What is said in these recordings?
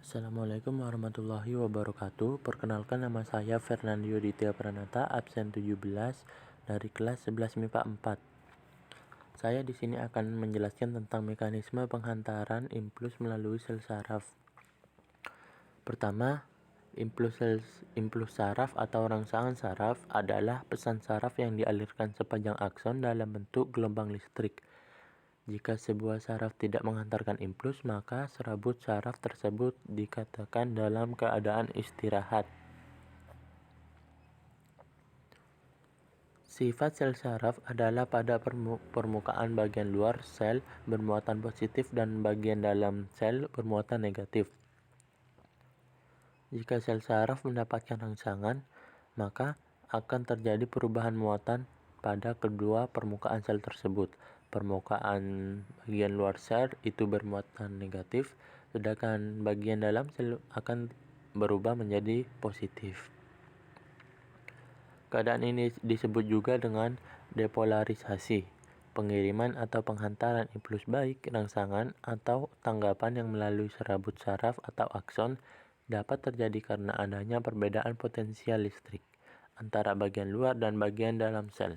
Assalamualaikum warahmatullahi wabarakatuh. Perkenalkan, nama saya Fernandio Ditya Pranata, absen 17 dari kelas 11 MIPA 4. Saya di sini akan menjelaskan tentang mekanisme penghantaran impuls melalui sel saraf. Pertama, impuls saraf atau rangsangan saraf adalah pesan saraf yang dialirkan sepanjang akson dalam bentuk gelombang listrik. Jika sebuah saraf tidak menghantarkan impuls, maka serabut saraf tersebut dikatakan dalam keadaan istirahat. Sifat sel saraf adalah pada permukaan bagian luar sel bermuatan positif dan bagian dalam sel bermuatan negatif. Jika sel saraf mendapatkan rangsangan, maka akan terjadi perubahan muatan pada kedua permukaan sel tersebut. Permukaan bagian luar sel itu bermuatan negatif, sedangkan bagian dalam sel akan berubah menjadi positif. Keadaan ini disebut juga dengan depolarisasi. Pengiriman atau penghantaran impuls baik, rangsangan, atau tanggapan yang melalui serabut saraf atau akson dapat terjadi karena adanya perbedaan potensial listrik antara bagian luar dan bagian dalam sel.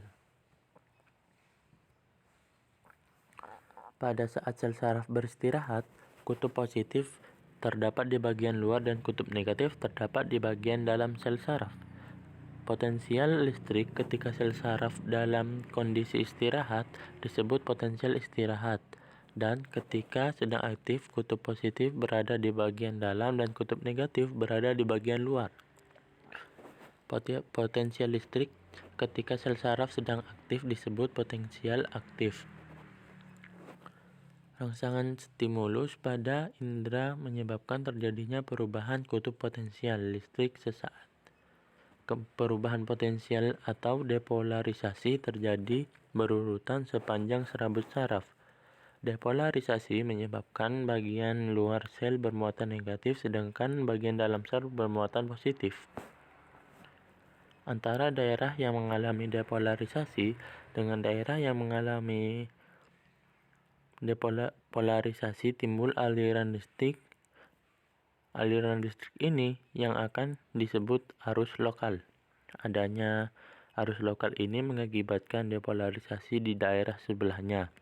Pada saat sel saraf beristirahat, kutub positif terdapat di bagian luar dan kutub negatif terdapat di bagian dalam sel saraf. Potensial listrik ketika sel saraf dalam kondisi istirahat disebut potensial istirahat, dan ketika sedang aktif, kutub positif berada di bagian dalam dan kutub negatif berada di bagian luar. Potensial listrik ketika sel saraf sedang aktif disebut potensial aktif. Rangsangan stimulus pada indera menyebabkan terjadinya perubahan kutub potensial listrik sesaat. Perubahan potensial atau depolarisasi terjadi berurutan sepanjang serabut saraf. Depolarisasi menyebabkan bagian luar sel bermuatan negatif sedangkan bagian dalam sel bermuatan positif. Antara daerah yang mengalami depolarisasi dengan daerah yang mengalami depolarisasi timbul aliran listrik. Aliran listrik ini yang akan disebut arus lokal. Adanya arus lokal ini mengakibatkan depolarisasi di daerah sebelahnya.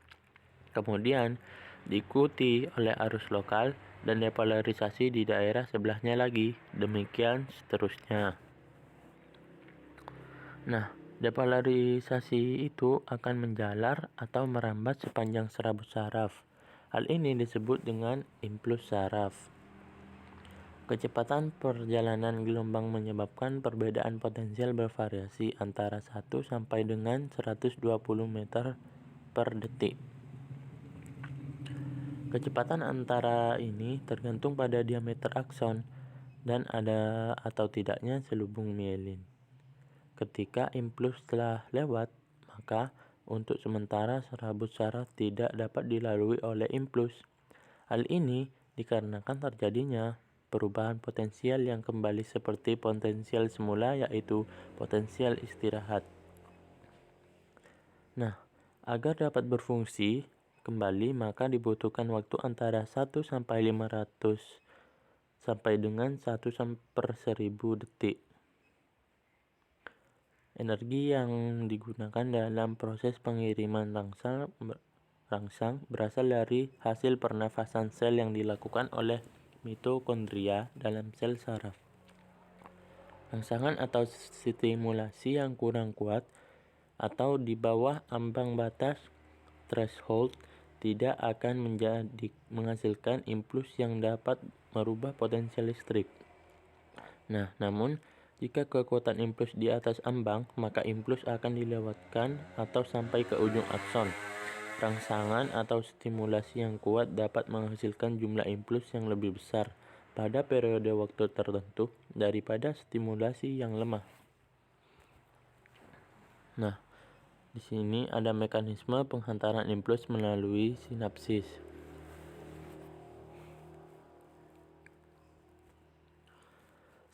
Kemudian diikuti oleh arus lokal dan depolarisasi di daerah sebelahnya lagi. Demikian seterusnya. Depolarisasi itu akan menjalar atau merambat sepanjang serabut saraf. Hal ini disebut dengan impuls saraf. Kecepatan perjalanan gelombang menyebabkan perbedaan potensial bervariasi antara 1 sampai dengan 120 meter per detik. Kecepatan antara ini tergantung pada diameter akson dan ada atau tidaknya selubung mielin. Ketika impuls telah lewat, maka untuk sementara serabut saraf tidak dapat dilalui oleh impuls. Hal ini dikarenakan terjadinya perubahan potensial yang kembali seperti potensial semula, yaitu potensial istirahat. Agar dapat berfungsi kembali maka dibutuhkan waktu antara 1 sampai 500 sampai dengan 1 per 1000 detik. Energi yang digunakan dalam proses pengiriman rangsang berasal dari hasil pernafasan sel yang dilakukan oleh mitokondria dalam sel saraf. Rangsangan atau stimulasi yang kurang kuat atau di bawah ambang batas threshold tidak akan menghasilkan impuls yang dapat merubah potensial listrik. Namun jika kekuatan impuls di atas ambang, maka impuls akan dilewatkan atau sampai ke ujung akson. Rangsangan atau stimulasi yang kuat dapat menghasilkan jumlah impuls yang lebih besar pada periode waktu tertentu daripada stimulasi yang lemah. Di sini ada mekanisme penghantaran impuls melalui sinapsis.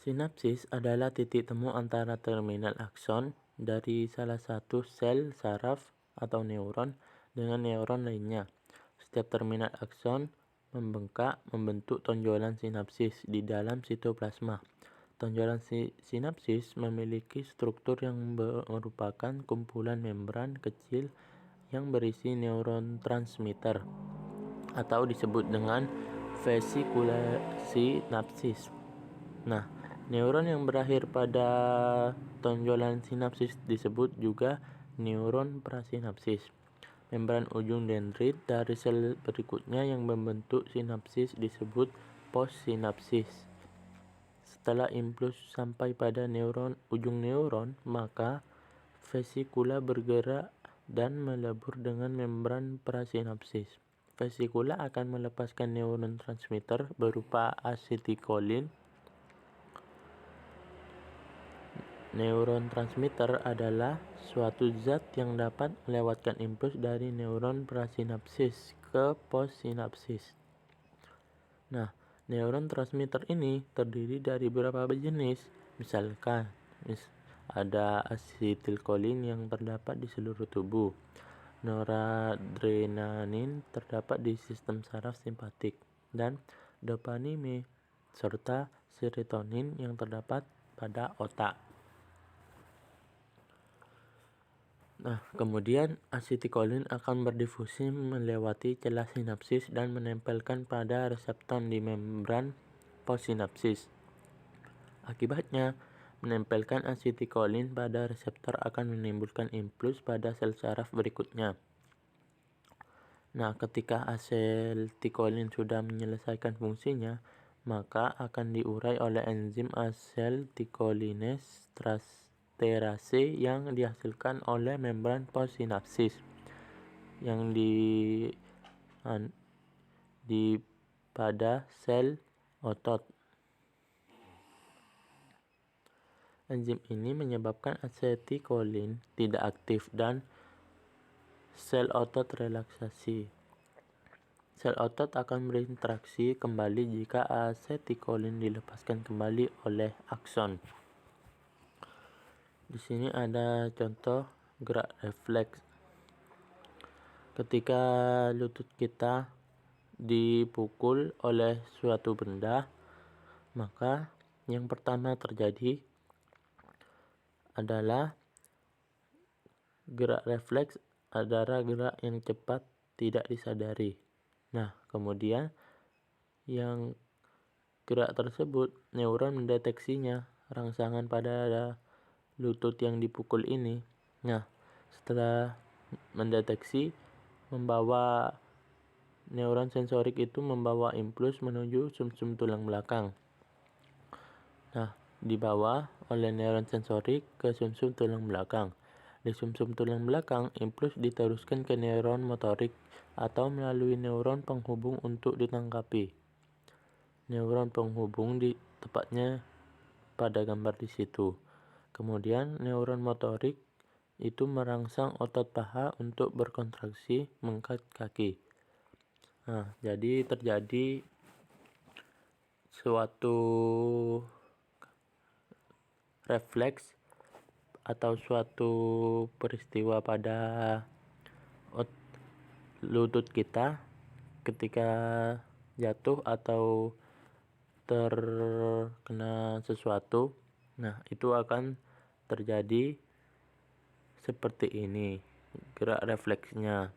Sinapsis adalah titik temu antara terminal akson dari salah satu sel saraf atau neuron dengan neuron lainnya. Setiap terminal akson membengkak membentuk tonjolan sinapsis di dalam sitoplasma. Tonjolan sinapsis memiliki struktur yang merupakan kumpulan membran kecil yang berisi neuron transmitter atau disebut dengan vesikula sinapsis. Nah, neuron yang berakhir pada tonjolan sinapsis disebut juga neuron prasinapsis. Membran ujung dendrit dari sel berikutnya yang membentuk sinapsis disebut postsinapsis. Setelah impuls sampai pada ujung neuron, maka vesikula bergerak dan melebur dengan membran prasinapsis. Vesikula akan melepaskan neuron transmitter berupa asetilkolin. Neuron transmitter adalah suatu zat yang dapat melewatkan impuls dari neuron prasinapsis ke postsinapsis. Nah, neuron transmitter ini terdiri dari beberapa jenis. Misalkan, ada asetilkolin yang terdapat di seluruh tubuh. Noradrenaline terdapat di sistem saraf simpatik, dan dopamine serta serotonin yang terdapat pada otak. Nah, kemudian asetilkolin akan berdifusi melewati celah sinapsis dan menempelkan pada reseptor di membran postsinapsis. Akibatnya, menempelkan asetilkolin pada reseptor akan menimbulkan impuls pada sel saraf berikutnya. Nah, ketika asetilkolin sudah menyelesaikan fungsinya, maka akan diurai oleh enzim asetilkolinase transferase yang dihasilkan oleh membran postsinapsis yang di pada sel otot. Enzim ini menyebabkan asetilkolin tidak aktif dan sel otot relaksasi. Sel otot akan berinteraksi kembali jika asetilkolin dilepaskan kembali oleh akson. Di sini ada contoh gerak refleks. Ketika lutut kita dipukul oleh suatu benda, maka yang pertama terjadi adalah gerak refleks adalah gerak yang cepat tidak disadari. Nah, kemudian yang gerak tersebut neuron mendeteksinya rangsangan pada lutut yang dipukul ini. Nah, setelah mendeteksi, membawa neuron sensorik itu membawa impuls menuju sumsum tulang belakang. Nah, dibawa oleh neuron sensorik ke sumsum tulang belakang. Di sumsum tulang belakang, impuls diteruskan ke neuron motorik atau melalui neuron penghubung untuk ditangkapi. Neuron penghubung tepatnya pada gambar di situ. Kemudian neuron motorik itu merangsang otot paha untuk berkontraksi mengangkat kaki. Nah, jadi terjadi suatu refleks atau suatu peristiwa pada lutut kita ketika jatuh atau terkena sesuatu. Nah, itu akan terjadi seperti ini gerak refleksnya.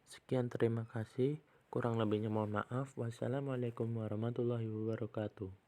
Sekian, terima kasih. Kurang lebihnya mohon maaf. Wassalamualaikum warahmatullahi wabarakatuh.